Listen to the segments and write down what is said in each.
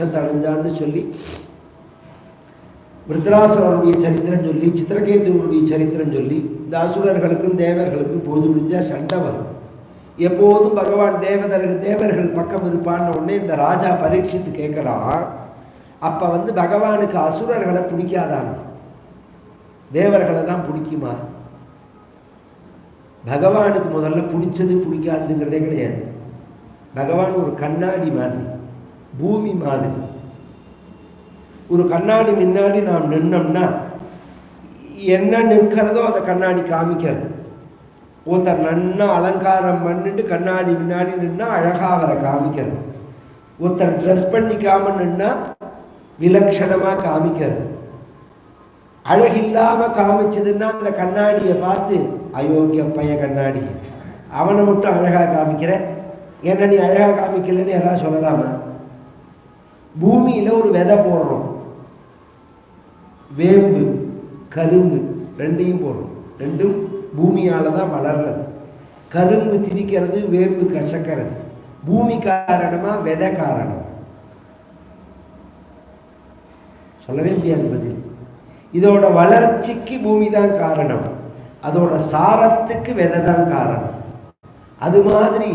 மோட்சத்தை அடைஞ்சான்னு சொல்லி விருத்ராசுரனுடைய சரித்திரம் சொல்லி சித்திரகேதுவனுடைய சரித்திரம் சொல்லி இந்த அசுரர்களுக்கும் தேவர்களுக்கும் பொழுது முடிஞ்சால் சண்டை வரும். எப்போதும் பகவான் தேவர்கள் பக்கம் இருப்பான்னு உடனே இந்த ராஜா பரீட்சித்து கேட்கலாம். அப்போ பகவானுக்கு அசுரர்களை பிடிக்காதான், தேவர்களை தான் பிடிக்குமா? பகவானுக்கு முதல்ல பிடிச்சது பிடிக்காதுங்கிறதே கிடையாது. பகவான் ஒரு கண்ணாடி மாதிரி, பூமி மாதிரி. ஒரு கண்ணாடி முன்னாடி நாம் நின்னோம்னா என்ன நிற்கிறதோ அதை கண்ணாடி காமிக்கிறது. ஒருத்தர் நன்னா அலங்காரம் பண்ணிட்டு கண்ணாடி முன்னாடி நின்னா அழகாக அவரை காமிக்கிறது. ஒருத்தர் ட்ரெஸ் பண்ணிக்காம நின்னா விலட்சணமாக காமிக்கிறது. அழகில்லாமல் காமிச்சதுன்னா அந்த கண்ணாடியை பார்த்து அயோக்கிய பைய கண்ணாடி, அவனை மட்டும் அழகாக காமிக்கிற, ஏன்னா நீ அழகாக காமிக்கலன்னு யாராவது சொல்லலாமா? பூமியில் ஒரு விதை போடுறோம், வேம்பு கரும்பு ரெண்டையும் போடுறோம். ரெண்டும் பூமியால் தான் வளர்றது. கரும்பு திரிக்கிறது, வேம்பு கசக்கிறது. பூமி காரணமா விதை காரணம்? சொல்லவே முடியாது பதில். இதோட வளர்ச்சிக்கு பூமி தான் காரணம், அதோட சாரத்துக்கு விதை தான் காரணம். அது மாதிரி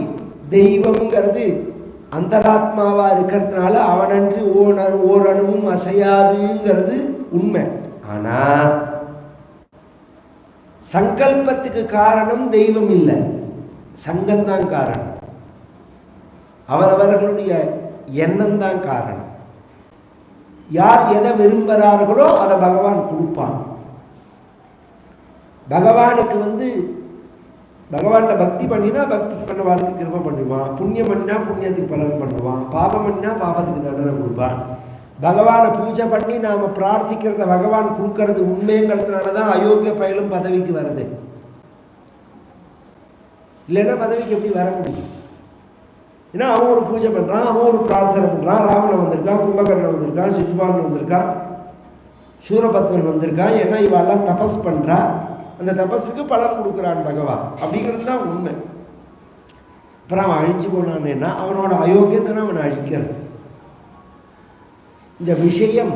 தெய்வம்ங்கிறது அந்தராத்மாவா இருக்கிறதுனால அவனன்று ஓரணுவும் அசையாதுங்கிறது உண்மை. ஆனா சங்கல்பத்துக்கு காரணம் தெய்வம் இல்லை, சங்கம்தான் காரணம். அவரவர்களுடைய எண்ணம் தான் காரணம். யார் எதை விரும்புகிறார்களோ அதை பகவான் கொடுப்பான். பகவானுக்கு பகவான்கிட்ட பக்தி பண்ணினா பக்திக்கு பண்ணவாளுக்கு கிருபை பண்ணுவான். புண்ணியம் பண்ணினா புண்ணியத்துக்கு பலன் பண்ணுவான். பாபம் பண்ணினா பாபத்துக்கு தண்டனை கொடுப்பான். பகவானை பூஜை பண்ணி நாம் பிரார்த்திக்கிறத பகவான் கொடுக்கறது உண்மைங்கிறதுனால தான் அயோக்கிய பயலும் பதவிக்கு வருது. இல்லைன்னா பதவிக்கு எப்படி வர முடியும்? ஏன்னா அவன் ஒரு பூஜை பண்ணுறான், அவன் ஒரு பிரார்த்தனை பண்ணுறான். ராவணன் வந்திருக்கான், கும்பகர்ணன் வந்திருக்கான், சிசுபாலன் வந்திருக்கான், சூரபத்மன் வந்திருக்கான். ஏன்னா இவெல்லாம் தபஸ் பண்ணுறா, அந்த தபஸுக்கு பலன் கொடுக்குறான் பகவான். அப்படிங்கிறது தான் உண்மை. அப்புறம் அவன் அழிஞ்சு போனான்னா அவனோட அயோக்கியத்தை அவனை அழிக்கிறான். இந்த விஷயம்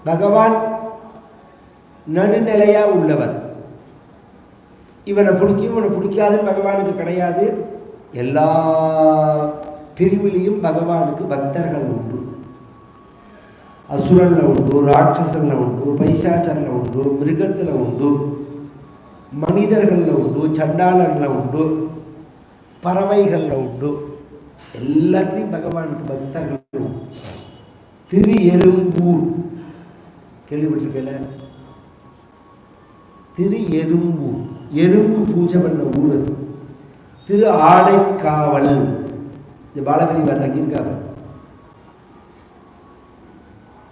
பகவான் நடுநிலையாக உள்ளவர். இவனை பிடிக்கும் இவனை பிடிக்காதுன்னு பகவானுக்கு கிடையாது. எல்லா பிரிவிலையும் பகவானுக்கு பக்தர்கள் உண்டு. அசுரனில் உண்டு, ராட்சசனில் உண்டு, பைசாச்சரில் உண்டு, மிருகத்தில் உண்டு, மனிதர்களில் உண்டு, சண்டாளனில் உண்டு, பறவைகளில் உண்டு. எல்லாத்துலேயும் பகவானுக்கு பக்தர்கள் உண்டு. திரு எறும்பூர் கேள்விப்பட்டிருக்கல? திரு எறும்பூர், எறும்பு பூஜை பண்ண ஊர் அது. திரு ஆடைக்காவல், இந்த பாலபெரிவார் தங்கியிருக்காங்க.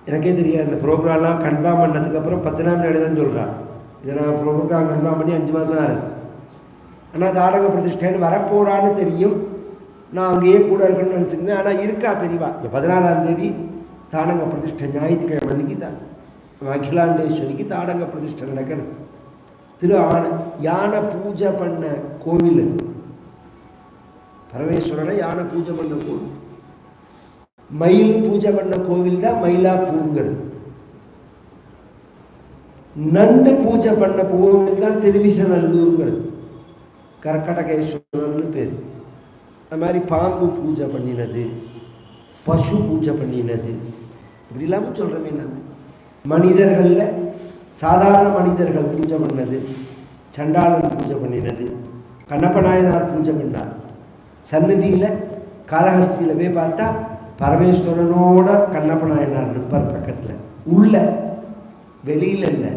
எனக்கே தெரியாது. இந்த ப்ரோக்ராம்லாம் கன்ஃபார்ம் பண்ணதுக்கப்புறம் 10 நாள் முன்னாடி தான் சொல்கிறான். இதை நான் ப்ரோக்ராம் கன்ஃபார்ம் பண்ணி 5 மாதம் ஆகுது. ஆனால் தாடக பிரதிஷ்டைன்னு வரப்போகிறான்னு தெரியும். நான் அங்கேயே கூட இருக்கணும்னு நினச்சிருந்தேன். ஆனால் இருக்கா பெரியவா. இப்போ 14ஆம் தேதி தாடங்க பிரதிஷ்டை, ஞாயிற்றுக்கிழமை அன்னைக்கு தான் அகிலாண்டேஸ்வரிக்கு தாடங்க பிரதிஷ்டை நடக்கிறது. திரு யானை பூஜை பண்ண கோவில், பரமேஸ்வரனை யானை பூஜை பண்ண கோவில். மயில் பூஜை பண்ண கோவில் தான் மயிலாப்பூருங்கிறது. நண்டு பூஜை பண்ண கோவில் தான் திருவிசநல்லூருங்கிறது. கர்க்கடகேஸ்வரர்னு பேர். அது மாதிரி பாம்பு பூஜை பண்ணினது, பசு பூஜை பண்ணினது, இப்படி இல்லாமல் சொல்கிறேன். நான் மனிதர்களில் சாதாரண மனிதர்கள் பூஜை பண்ணது, சண்டாளன் பூஜை பண்ணினது, கண்ணப்ப நாயனார் பூஜை பண்ணார். சன்னதியில் காளஹஸ்தியில் போய் பார்த்தா பரமேஸ்வரனோட கண்ணப்ப நாயனார் நிற்பார் பக்கத்தில். உள்ள, வெளியில் இல்லை.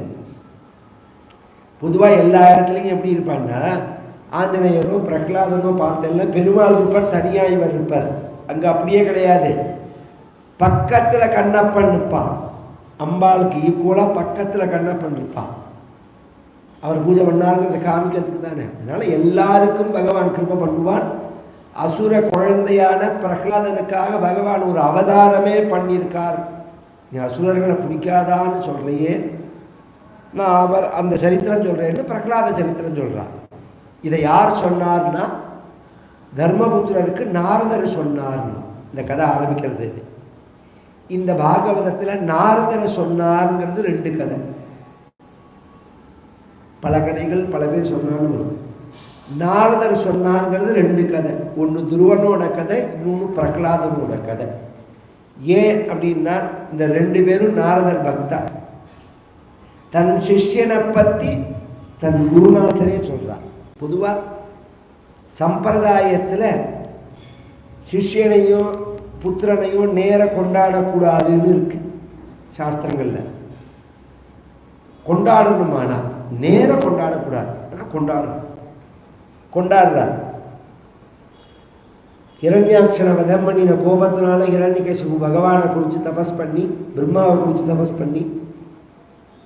பொதுவாக எல்லா இடத்துலையும் எப்படி இருப்பான்னா, ஆஞ்சநேயரோ பிரகலாதனோ பார்த்தேன்னா பெருமாள் இருப்பார், தனியாக இவர் இருப்பார். அங்கே அப்படியே கிடையாது. பக்கத்தில் கண்ணப்பன் நிற்பான். அம்பாளுக்கு ஈக்குவலாக பக்கத்தில் கண்ணப்பன் இருப்பான். அவர் பூஜை பண்ணாருங்கிறத காமிக்கிறதுக்கு தானே. அதனால் எல்லாருக்கும் பகவான் கிருபை பண்ணுவான். அசுர குழந்தையான பிரகலாதனுக்காக பகவான் ஒரு அவதாரமே பண்ணியிருக்கார். நீ அசுரர்களை பிடிக்காதான்னு சொல்கிறையே, நான் அவர் அந்த சரித்திரம் சொல்கிறேன்னு பிரகலாத சரித்திரம் சொல்கிறார். இதை யார் சொன்னார்னா தர்மபுத்திரருக்கு நாரதர் சொன்னார்னு இந்த கதை ஆரம்பிக்கிறது. இந்த பாகவதத்தில் நாரதரை சொன்னாருங்கிறது 2 கதை. பல கதைகள் பல பேர் சொன்னாலும் வரும். நாரதர் சொன்னாருங்கிறது 2 கதை. ஒன்று துருவனோட கதை, இன்னொன்று பிரகலாதனோட கதை. ஏன் அப்படின்னா இந்த 2 பேரும் நாரதர் பக்தா. தன் சிஷ்யனை பற்றி தன் குருநாதரே சொல்றார். பொதுவாக சம்பிரதாயத்தில் சிஷ்யனையும் புத்திரனையும் நேர கொண்டாடக்கூடாதுன்னு இருக்கு சாஸ்திரங்களில். கொண்டாடணுமானா நேர கொண்டாடக்கூடாது, ஆனால் கொண்டாடுறார். ஹிரண்யாட்சனை வதம் பண்ணின கோபத்தினால ஹிரண்யகசிபு பகவானை குறித்து தபஸ் பண்ணி, பிரம்மாவை குறித்து தபஸ் பண்ணி,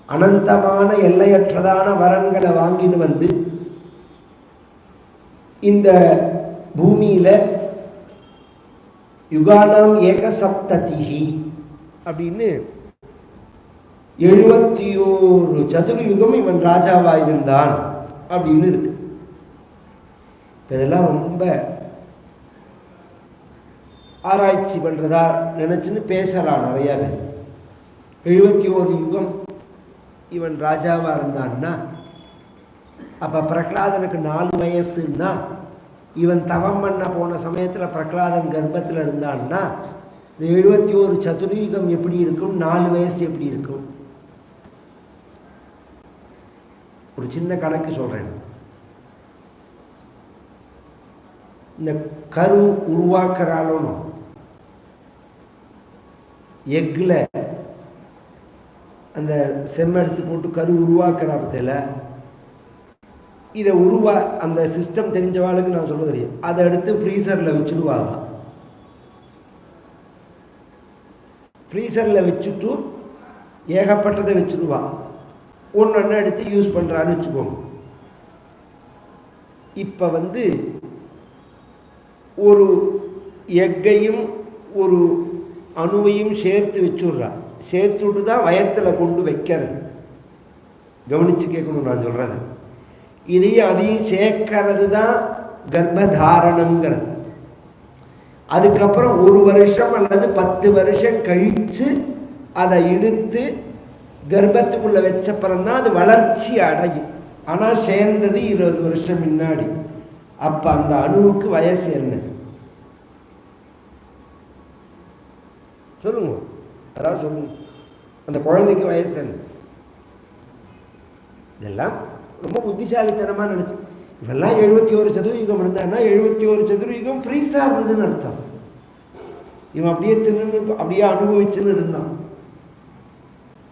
அனந்தமான எல்லையற்றதான வரன்களை வாங்கின்னு வந்து இந்த பூமியில் யுகானாம் ஏகசப்ததிஹி அப்படின்னு 71 சதுர்யுகம் இவன் ராஜாவாக இருந்தான் அப்படின்னு இருக்கு. இதெல்லாம் ரொம்ப ஆராய்ச்சி பண்ணுறதா நினச்சின்னு பேசலாம் நிறையா பேர். 71 யுகம் இவன் ராஜாவாக இருந்தான்னா, அப்போ பிரகலாதனுக்கு 4 வயசுன்னா, இவன் தவம் பண்ண போன சமயத்தில் பிரகலாதன் கர்ப்பத்தில் இருந்தான்னா, இந்த 71 சதுர்யுகம் எப்படி இருக்கும், 4 வயசு எப்படி இருக்கும்? ஒரு சின்ன கணக்கு சொல்கிறேன். இந்த கரு உருவாக்குறாலும் எக்கில் அந்த செம்மெடுத்து போட்டு கரு உருவாக்குற பற்றியில் இதை அந்த சிஸ்டம் தெரிஞ்சவாளுக்கு நான் சொல்ல தெரியும். அதை எடுத்து ஃப்ரீசரில் வச்சுடுவாங்க. ஃப்ரீசரில் வச்சுட்டு ஏகப்பட்டதை வச்சுடுவா. ஒன்று எடுத்து யூஸ் பண்ணுறான்னு வச்சுக்கோங்க. இப்போ ஒரு எக்கையும் ஒரு அணுவையும் சேர்த்து வச்சுடுறா. சேர்த்துட்டு தான் வயத்தில் கொண்டு வைக்கிறது. கவனித்து கேட்கணும் நான் சொல்கிறது. இதையும் அதையும் சேர்க்கறது தான் கர்ப்பதாரணங்கிறது. அதுக்கப்புறம் 1 வருஷம் அல்லது 10 வருஷம் கழித்து அதை இழுத்து கர்ப்பத்துக்குள்ளே வச்சப்புறம்தான் அது வளர்ச்சி அடையும். ஆனால் சேர்ந்தது 20 வருஷம் முன்னாடி. அப்போ அந்த அணுவுக்கு வயசு என்ன சொல்லுங்க, அதாவது சொல்லுங்க. அந்த குழந்தைக்கு வயசு என்ன? இதெல்லாம் ரொம்ப புத்திசாலித்தனமாக நினச்சி. இவெல்லாம் 71 சதுர்யுகம் இருந்தான்னா 71 சதுர்யுகம் ஃப்ரீஸாக இருந்ததுன்னு அர்த்தம். இவன் அப்படியே தின்னு அப்படியே அனுபவிச்சுன்னு இருந்தான்.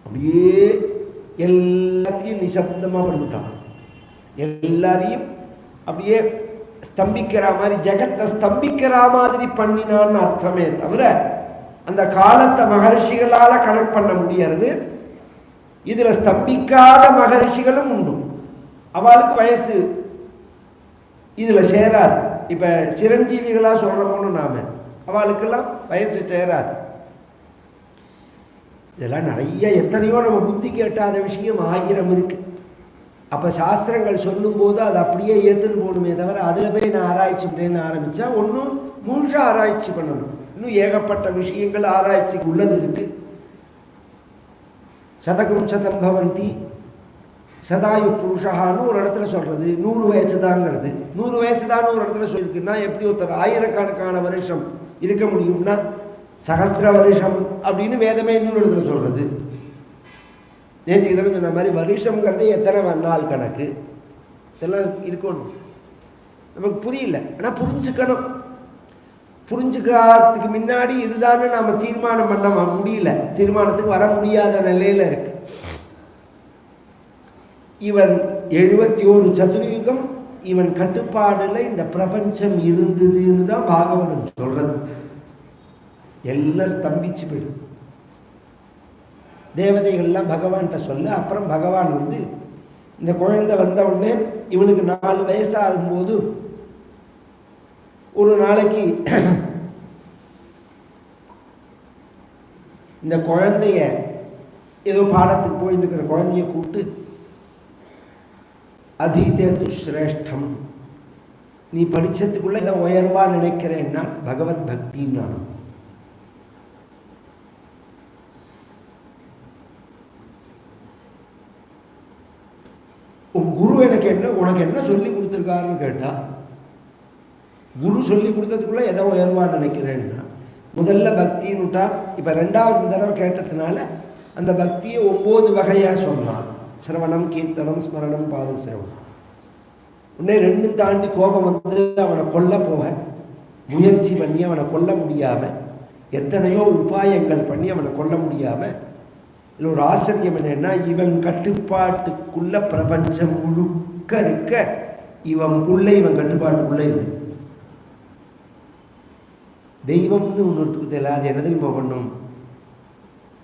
அப்படியே எல்லாத்தையும் நிசப்தமாக பண்ணிவிட்டான். எல்லாரையும் அப்படியே ஸ்தம்பிக்கிற மாதிரி, ஜெகத்தை ஸ்தம்பிக்கிற மாதிரி பண்ணினான்னு அர்த்தமே தவிர அந்த காலத்தை மகர்ஷிகளால் கனெக்ட் பண்ண முடியாது. இதில் ஸ்தம்பிக்காத மகர்ஷிகளும் உண்டு. அவளுக்கு வயசு இதில் சேராது. இப்போ சிரஞ்சீவிகளாக சொல்கிறோம்னு நாம், அவளுக்கெல்லாம் வயசு சேராது. இதெல்லாம் நிறைய எத்தனையோ நம்ம புத்திக்கு எட்டாத விஷயம் 1000 இருக்குது. அப்போ சாஸ்திரங்கள் சொல்லும்போது அது அப்படியே ஏற்றுன்னு போகணுமே தவிர அதில் போய் நான் ஆராய்ச்சி பண்ணேன்னு ஆரம்பித்தா ஒன்றும் முழுசாக ஆராய்ச்சி பண்ணணும். இன்னும் ஏகப்பட்ட விஷயங்கள் ஆராய்ச்சிக்கு உள்ளது இருக்குது. சதகம் சதம் பவந்தி சதாயு புருஷான்னு ஒரு இடத்துல சொல்கிறது 100 வயசு தாங்கிறது. 100 வயசு தான் ஒரு இடத்துல சொல்லியிருக்குன்னா எப்படி ஒருத்தர் ஆயிரக்கணக்கான வருஷம் இருக்க முடியும்னா சகஸ்திர வருஷம் அப்படின்னு வேதமே இன்னொரு இடத்துல சொல்கிறது. நேற்று இதெல்லாம் சொன்ன மாதிரி வருஷங்கிறது எத்தனை நாள் கணக்கு இதெல்லாம் இருக்கணும். நமக்கு புரியல, ஆனால் புரிஞ்சுக்கணும். புரிஞ்சுக்காததுக்கு முன்னாடி இதுதானே நாம் தீர்மானம் பண்ண முடியல, தீர்மானத்துக்கு வர முடியாத நிலையில் இருக்கு. இவன் 71 சதுர்யுகம் இவன் கட்டுப்பாடுல இந்த பிரபஞ்சம் இருந்ததுன்னு தான் பாகவதம் சொல்றது. எல்லாம் ஸ்தம்பிச்சு போயிடுது. தேவதைகள்லாம் பகவான்கிட்ட சொல்ல, அப்புறம் பகவான் இந்த குழந்தை வந்த உடனே இவனுக்கு 4 வயசாகும்போது ஒரு நாளைக்கு இந்த குழந்தைய ஏதோ பாடத்துக்கு போயிட்டு இருக்கிற குழந்தைய கூப்பிட்டு அதீதேது சிரேஷ்டம், நீ படித்ததுக்குள்ள இதை உயர்வா நினைக்கிறேன்னா பகவத் பக்தின்னு. உன் குரு உனக்கு என்ன சொல்லி கொடுத்துருக்காருன்னு கேட்டா, குரு சொல்லி கொடுத்ததுக்குள்ள எதோ உயர்வான்னு நினைக்கிறேன்னா, முதல்ல பக்தின்னு விட்டா, இப்போ 2வது தடவை கேட்டதுனால அந்த பக்தியை 9 வகையாக சொன்னான். சிரவணம், கீர்த்தனம், ஸ்மரணம், பாதசிரவணம். உடனே 2 தாண்டி கோபம் வந்து அவனை கொல்ல போக முயற்சி பண்ணி அவனை கொல்ல முடியாமல், எத்தனையோ உபாயங்கள் பண்ணி அவனை கொல்ல முடியாமல், இல்லை ஒரு ஆச்சரியம் என்னன்னா, இவன் கட்டுப்பாட்டுக்குள்ள பிரபஞ்சம் முழுக்க இருக்க இவன் கட்டுப்பாட்டுக்குள்ளே இல்லை. தெய்வம்னு ஒன்று இருக்குது, அது என்ன தெரியுமா பண்ணும்?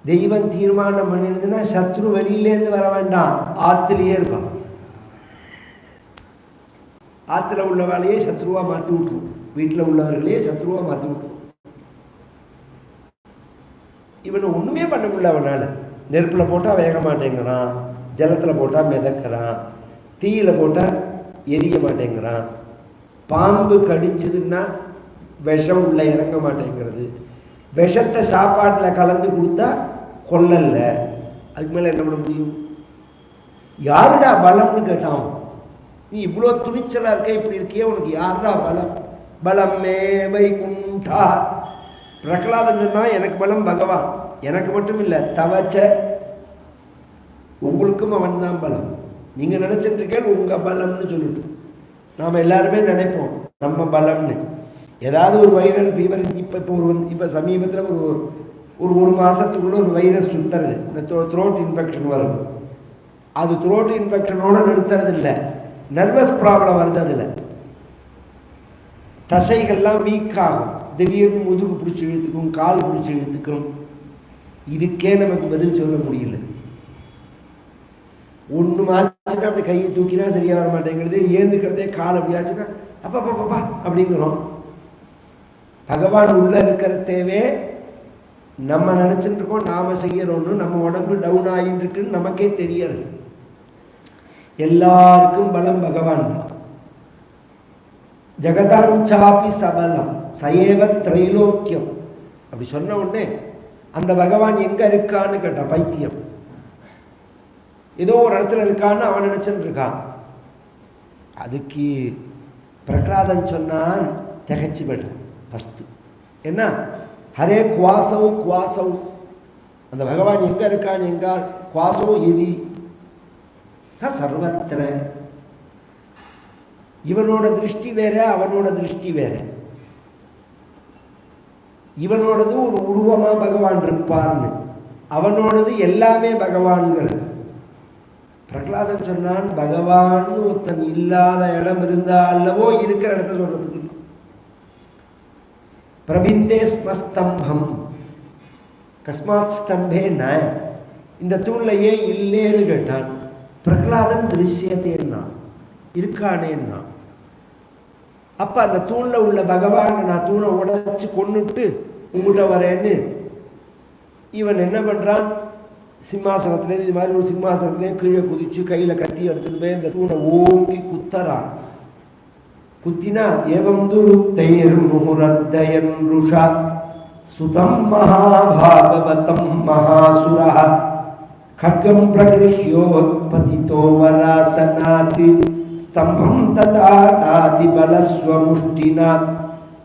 தெய்வம் தீர்மானம் பண்ணிடுதுன்னா சத்ரு வெளியிலேருந்து வர வேண்டாம், ஆற்றுலேயே இருப்பான். ஆற்றுல உள்ள வேலையே சத்ருவாக மாற்றி விட்டுரும், வீட்டில் உள்ளவர்களே சத்ருவாக மாற்றி விட்டுரும். இவனை ஒன்றுமே பண்ண முடியல அவனால். நெருப்பில் போட்டால் வேக மாட்டேங்கிறான், ஜலத்தில் போட்டால் மிதக்கிறான், தீயில் போட்டால் எரிய மாட்டேங்கிறான், பாம்பு கடிச்சதுன்னா விஷம் உள்ள இறங்க மாட்டேங்கிறது, விஷத்தை சாப்பாட்டில் கலந்து கொடுத்தா கொல்லல. அதுக்கு மேலே என்ன பண்ண முடியும்? யாருடா பலம்னு கேட்டான். நீ இவ்வளோ துணிச்சலாக இருக்க, இப்படி இருக்கியே, உனக்கு யாருடா பலம்? பலமே வைகுண்டா. பிரகலாதன் சொன்னால் எனக்கு பலம் பகவான், எனக்கு மட்டும் இல்லை, தவச்ச உங்களுக்கும் அவன் தான் பலம். நீங்கள் நினச்சிட்டு இருக்கேன் உங்கள் பலம்னு சொல்லிட்டு, நாம் எல்லாருமே நினைப்போம் நம்ம பலம்னு. ஏதாவது ஒரு வைரல் ஃபீவர், இப்போ சமீபத்தில் ஒரு மாதத்துக்குள்ளே ஒரு வைரஸ் சுற்றுறது, இந்த த்ரோட் இன்ஃபெக்ஷன் வரும். அது த்ரோட் இன்ஃபெக்ஷனோடு நிறுத்துறது இல்லை, நர்வஸ் ப்ராப்ளம் வருது. அதில் தசைகள்லாம் வீக் ஆகும், திடீர்னு முதுகு பிடிச்சி இழுத்துக்கும், கால் பிடிச்சி இழுத்துக்கும். இதுக்கே நமக்கு பதில் சொல்ல முடியல. ஒன்று மாச்சுன்னா அப்படி கையை தூக்கினா சரியாக வர மாட்டேங்கிறது, ஏந்துக்கிறதே கால் அப்படி ஆச்சுன்னா அப்பா அப்படிங்கிறோம். பகவான் உள்ள இருக்கிறதேவே நம்ம நினச்சிட்டு இருக்கோம், நாம் செய்யறோன்னு, நம்ம உடம்பு டவுன் ஆகிட்டு இருக்குன்னு நமக்கே தெரியாது. எல்லாருக்கும் பலம் பகவான் தான். ஜகதாஞ்சாபி சபலம் சயேவ திரைலோக்கியம் அப்படி சொன்ன உடனே அந்த பகவான் எங்கே இருக்கான்னு கேட்டான் பைத்தியம். ஏதோ ஒரு இடத்துல இருக்கான்னு அவன் நினச்சிட்டு இருக்கான். அதுக்கு பிரகலாதன் சொன்னான், திகச்சு போயிட்டான் ஃபஸ்ட்டு. என்ன? ஹரே குவாசவ் அந்த பகவான் எங்கே இருக்கான், எங்கா குவாசோ எதி சர்வத்திர. இவனோட திருஷ்டி வேற, அவனோட திருஷ்டி வேற. இவனோடது ஒரு உருவமாக பகவான் இருப்பார்னு, அவனோடது எல்லாமே பகவான்கிறது. பிரகலாதன் சொன்னான், பகவான் ஒருத்தன் இல்லாத இடம் இருந்தா அல்லவோ இருக்கிற இடத்த சொல்றதுக்கு. பிரபிந்தே ஸ்மஸ்தம்பம் கஸ்மாத் ஸ்தம்பே நாய. இந்த தூண்ல ஏன் இல்லேன்னு கேட்டான். பிரகலாதன் திருஷ்யத்தேன்னா இருக்கானேன்னா. அப்ப அந்த தூண்ல உள்ள பகவான், நான் தூணை உடைச்சு கொண்டுட்டு உங்ககிட்ட வரேன்னு இவன் என்ன பண்றான், சிம்மாசனத்திலே இது மாதிரி ஒரு சிம்மாசனத்திலே கீழே குதிச்சு கையில கத்தி எடுத்துட்டு போய் அந்த தூணை ஓங்கி குத்தறான். குத்தினா ஏவம் துருத்தைர் முஹுரத்தயன் ருஷா சுதம் மகாபாகவதம் மகாசுரா खड्गं प्रगृह्योत्पतितो वरासनाति स्तंभं तदाटाति बलस्वमुष्टिना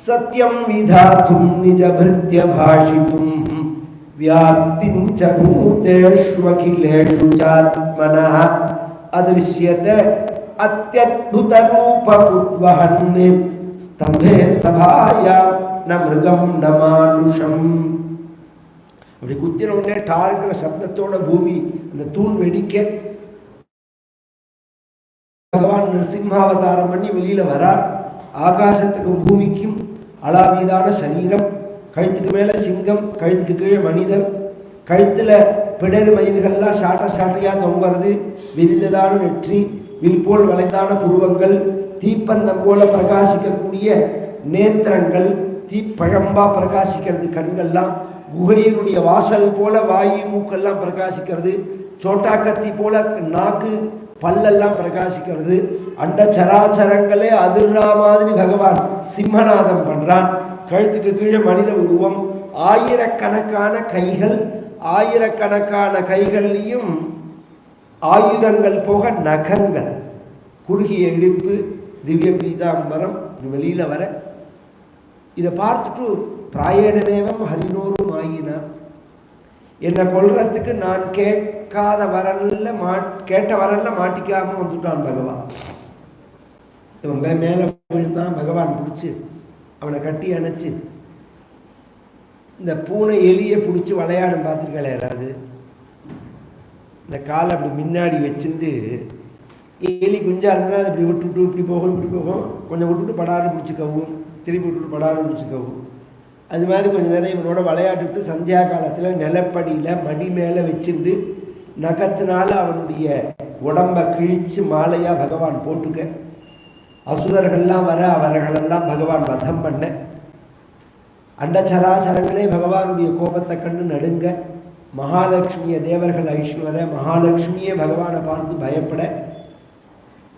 सत्यं विधातुं निजभृत्य भाषितुं व्याप्तिं च भूतेष्वखिलेषु चात्मनः अदृश्यते अत्यद्भुतरूपमुद्वहन् स्तंभे सभायां न मृगं न मानुषम्. அப்படி குத்தின உடனே டாருங்கிற சப்தத்தோட பூமி அந்த தூண் வெடிக்க பகவான் நிருசிம்மாவதாரம் பண்ணி வெளியில வரார். ஆகாசத்துக்கும் பூமிக்கும் அலாவீதான சரீரம், கழுத்துக்கு மேல சிங்கம், கழுத்துக்கு கீழே மனிதர், கழுத்துல பிடரு மயில்கள்லாம் சாட்டையா தொங்குறது, விரிந்ததான நெற்றி, வில் போல் வளைந்தான புருவங்கள், தீப்பந்தம் போல பிரகாசிக்கக்கூடிய நேத்திரங்கள், தீப்பழம்பா பிரகாசிக்கிறது கண்கள்லாம், குகையினுடைய வாசல் போல வாயு மூக்கெல்லாம் பிரகாசிக்கிறது, சோட்டா கத்தி போல நாக்கு பல்லெல்லாம் பிரகாசிக்கிறது, அண்ட சராச்சரங்களே அதிர்றா மாதிரி பகவான் சிம்மநாதம் பண்றான். கழுத்துக்கு கீழே மனித உருவம், ஆயிரக்கணக்கான கைகள், ஆயிரக்கணக்கான கைகள்லையும் ஆயுதங்கள் போக நகங்கள், குறுகிய இடுப்பு, திவ்ய பீதாம்பரம் வெளியில் வர இதை பார்த்துட்டு பிராயணமேவம் ஹரினோரும் ஆயினா, என்னை கொல்றதுக்கு நான் கேட்காத வரன்ல கேட்ட வரன்ல மாட்டிக்காம வந்துட்டான் பகவான். இவன் மேலே விழுந்தான், பகவான் பிடிச்சி அவனை கட்டி அணைச்சு, இந்த பூனை எலியை பிடிச்சி விளையாடும் பார்த்துருக்கல யாராவது, இந்த காலை அப்படி முன்னாடி வச்சுட்டு எலி குஞ்சா இருந்தால் அது இப்படி விட்டுவிட்டு இப்படி போகும், கொஞ்சம் விட்டுவிட்டு படாரு பிடிச்சிக்கவும், திருப்பி விட்டுவிட்டு படாரு பிடிச்சிக்கவும். அது மாதிரி கொஞ்சம் நேரம் இவனோட விளையாட்டுவிட்டு சந்தியா காலத்தில் நிலப்படியில் மடி மேலே வச்சுட்டு நகத்தினால அவனுடைய உடம்பை கிழித்து மாலையாக பகவான் போட்டுக்க. அசுரர்கள்லாம் வர அவர்களெல்லாம் பகவான் வதம் பண்ண. அண்டச்சராச்சரங்களே பகவானுடைய கோபத்தை கண்டு நடுங்க. மகாலட்சுமியை தேவர்கள் ஐஸ்வர மகாலட்சுமியே பகவானை பார்த்து பயப்பட,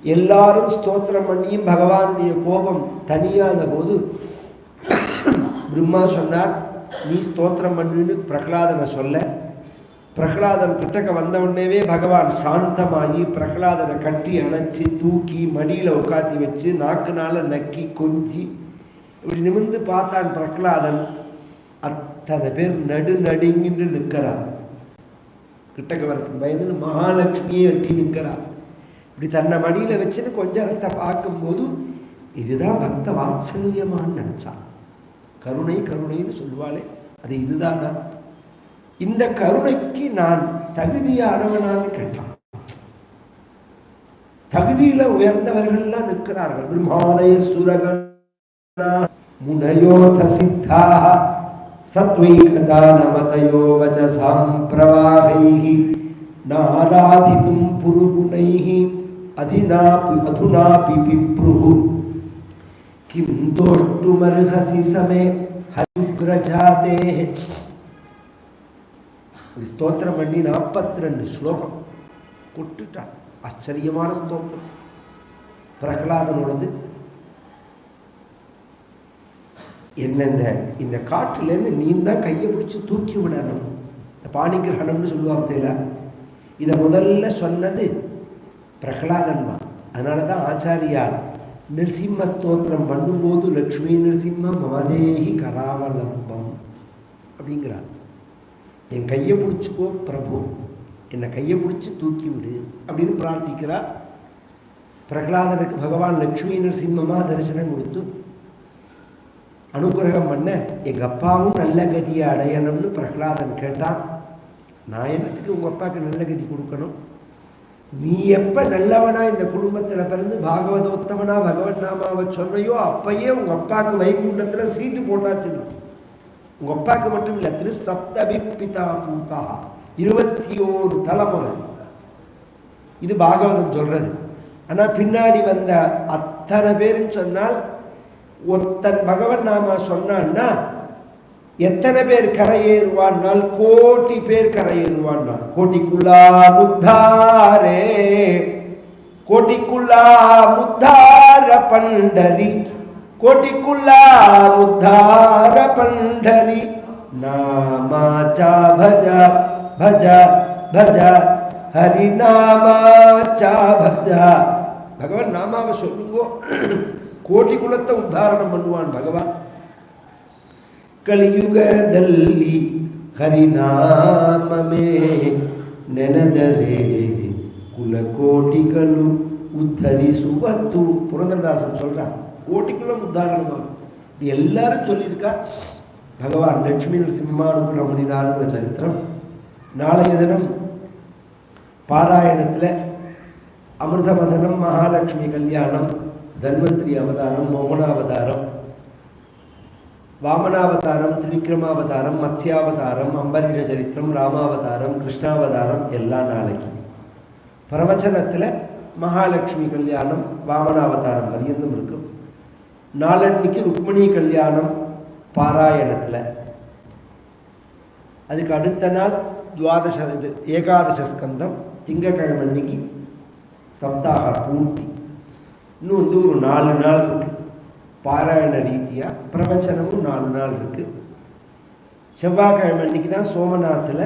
எல்லாரும் ஸ்தோத்திரம் பண்ணியும் பகவானுடைய கோபம் தனியாத போது பிரம்மா சொன்னார், நீ ஸ்தோத்திரம் பண்ணுன்னு பிரகலாதனை சொல்ல. பிரகலாதன் கிட்டக்க வந்த உடனேவே பகவான் சாந்தமாகி பிரகலாதனை கட்டி அணைச்சி தூக்கி மடியில் உட்காத்தி வச்சு நாக்குனால நக்கி கொஞ்சி இப்படி நிமிர்ந்து பார்த்தான். பிரகலாதன் அத்தனை பேர் நடுங்கின்று நிற்கிறார். கிட்டக்க வரத்துக்கு பயந்துன்னு மகாலட்சுமியே எட்டி நிற்கிறார். இப்படி தன்னை மடியில் வச்சுன்னு கொஞ்ச நேரத்தை பார்க்கும்போது இதுதான் பக்த வாத்சல்யமான்னு நினச்சான். கருணைன்னு சொல்லுவாளே, அது இதுதானா? இந்த கருணைக்கு நான் தகுதியானவனான்னு கேட்டான். தகுதியில உயர்ந்தவர்கள்லாம் நிற்கிறார்கள். பிரம்மாலய சுரகணா முனயோத சித்தாக சத்வைகதானமதயோ வஜசாம் பிரவாகைஹி நாராதிதும் புருகுணைஹி அதுனாபி பிப்ருஹு கிம் தோஷ்டுமர்ஹசி சமே ஹரிக்ரஜாதே. ஸ்தோத்திரம் பண்ணி 42 ஸ்லோகம் கொட்டுட்டான். ஆச்சரியமான ஸ்தோத்திரம் பிரகலாதனோடது. என்ன இந்த காற்றிலேருந்து நீ தான் கையை பிடிச்சி தூக்கி விடணும். இந்த பாணிகிரகணம்னு சொல்லுவாங்க. இதை முதல்ல சொன்னது பிரகலாதன் தான். அதனால தான் ஆச்சாரியார் நிருசிம்ம ஸ்தோத்திரம் பண்ணும்போது லக்ஷ்மி நிருசிம்ம மமதேகி கராவலம்பம் அப்படிங்கிறார். என் கையை பிடிச்சிக்கோ பிரபு, என்னை கையை பிடிச்சி தூக்கி விடு அப்படின்னு பிரார்த்திக்கிறார். பிரகலாதனுக்கு பகவான் லக்ஷ்மி நரசிம்மமாக தரிசனம் கொடுத்து அனுகிரகம் பண்ண, எங்கள் அப்பாவும் நல்ல கதியை அடையணும்னு பிரகலாதன் கேட்டான். நான் என்னத்துக்கு உங்கள் அப்பாவுக்கு நல்ல கதி கொடுக்கணும்? நீ எப்போ நல்லவனா இந்த குடும்பத்தில் பிறந்து பாகவதோத்தமனா பகவன் நாமாவை சொன்னையோ அப்பயே உங்கள் அப்பாவுக்கு வைகுண்டத்தில் சீட்டு போட்டாச்சுன்னு. உங்கள் அப்பாவுக்கு மட்டும் இல்லை, திருசப்தபிப்பிதா பூதா 21 தலைமுறை. இது பாகவதம் சொல்றது. ஆனால் பின்னாடி வந்த அத்தனை பேருன்னு சொன்னால் ஒத்தன் பகவன் நாமா சொன்னான்னா எத்தனை பேர் கரையேறுவான்னால் 1 கோடி பேர் கரையேறுவான்னால். கோட்டிக்குள்ளா முத்தாரே கோட்டிக்குள்ளா முத்தார பண்டரி கோட்டிக்குள்ளா முத்தார பண்டரி நாமாச்சா பஜ பஜ பஜ ஹரி நாமாச்சா பஜ. பகவான் நாமாவை சொல்லுங்கோ, கோட்டி குலத்தை உத்தாரணம் பண்ணுவான் பகவான். ಕಲಿಯುಗದಲ್ಲಿ ಹರಿನಾಮಮೇ ನೆನೆದರೆ ಕುಲಕೋಟಿಗಳು ಉದ್ಧರಿಸುವತ್ತು. புரந்தரதாசன் சொல்றான், கோட்டிக்குள்ள உத்தாரணமாக இப்படி எல்லாரும் சொல்லியிருக்கா. பகவான் லட்சுமி நரசிம்மானுகிரகம் பண்ணினார்ங்கிற சரித்திரம். நாளைய தினம் பாராயணத்தில் அமிர்தமதனம், மகாலட்சுமி கல்யாணம், தன்வந்திரி அவதாரம், மோகனாவதாரம், வாமனாவதாரம், திரிவிக்ரமாவதாரம், மத்ஸ்யாவதாரம், அம்பரீஷ சரித்திரம், ராமாவதாரம், கிருஷ்ணாவதாரம் எல்லாம் நாளைக்கு. பிரவச்சனத்தில் மகாலட்சுமி கல்யாணம் வாமனாவதாரம் பரியந்தம் இருக்கும். நாளன்னைக்கு ருக்மிணி கல்யாணம் பாராயணத்தில். அதுக்கு அடுத்த நாள் ஏகாதச ஸ்கந்தம் திங்கக்கிழமை அன்னைக்கு சப்தாக பூர்த்தி. இன்னும் ஒரு 4 நாள் இருக்குது பாராயண ரீதியாக. பிரவச்சனமும் 4 நாள் இருக்குது. செவ்வாய்க்கிழமை அன்னைக்கு தான் சோமநாத்தில்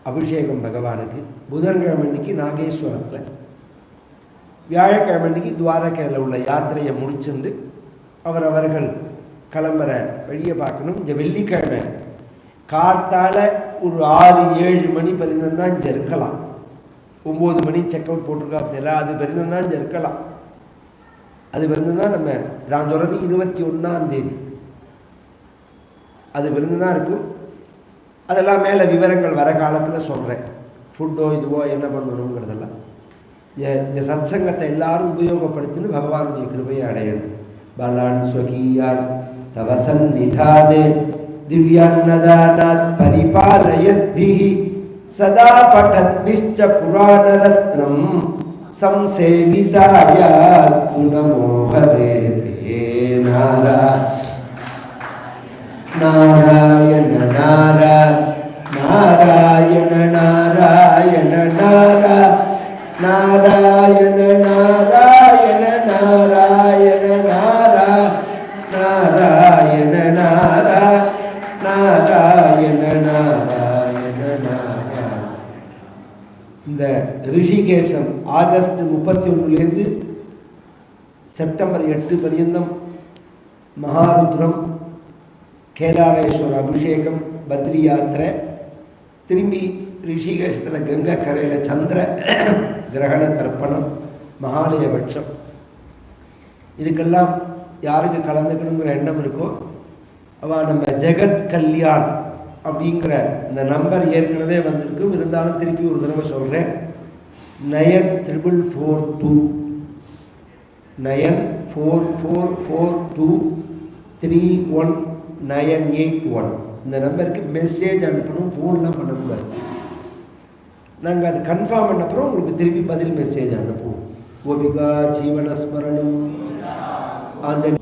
அபிஷேகம் பகவானுக்கு. புதன்கிழமை அன்னைக்கு நாகேஸ்வரத்தில், வியாழக்கிழமை அன்னைக்கு துவாரகையில் உள்ள யாத்திரையை முடிச்சுட்டு அவர்கள் கிளம்புற வழியை பார்க்கணும். இந்த வெள்ளிக்கிழமை கார்த்தால் ஒரு 6-7 மணி பரிந்தம் தான் இங்கே இருக்கலாம். 9 மணி செக் அவுட் போட்டிருக்கா தெரியல, அது பரிந்தம் தான் இங்கே இருக்கலாம். அது பரிந்தம் தான் நான் சொல்கிறது 21ஆம் தேதி அது பரிந்தம் தான் இருக்கும். அதெல்லாம் மேலே விவரங்கள் வர காலத்தில் சொல்கிறேன். ஃபுட்டோ இதுவோ என்ன பண்ணணுங்கிறதெல்லாம். இந்த சத்சங்கத்தை எல்லாரும் உபயோகப்படுத்தின்னு பகவானுடைய கிருபையை அடையணும். பலான் ஸ்வகீயான் தவசன் நிதானே திவ்யான்னதானாத் பரிபாலயத்பிஹி சதா படத்பிஷ்ச புராணரத்னம் சம்சேவிதாயாஸ்து நமோ ஹரே தே. நாராயண நாராயண நாராயண நாராயண நாராயண நாராயண நாராயண நாராயண நாராயண. இந்த ரிஷிகேசம் ஆகஸ்ட் 31 செப்டம்பர் 8 பர்யந்தம் மகாருத்ரம், கேதாரேஸ்வர அபிஷேகம், பத்ரி யாத்திரை, திரும்பி ரிஷிகேசத்தில் கங்கா கரையில் சந்திர கிரகண தர்ப்பணம், மகாலயபட்சம். இதுக்கெல்லாம் யாருக்கு கலந்துக்கணுங்கிற எண்ணம் இருக்கோ அவள் நம்ம ஜெகத் கல்யாண் அப்படிங்கிற இந்த நம்பர் ஏற்கனவே வந்திருக்கும், இருந்தாலும் திருப்பி ஒரு தடவை சொல்கிறேன். 9442 9444231981 இந்த நம்பருக்கு மெசேஜ் அனுப்பணும், ஃபோன்லாம் பண்ணக்கூடாது. நாங்கள் அது கன்ஃபார்ம் பண்ணப்பறம் உங்களுக்கு திருப்பி பதில் மெசேஜ் அனுப்புவோம். கோபிகா ஜீவனஸ்மரணம் ஆஞ்சநேய.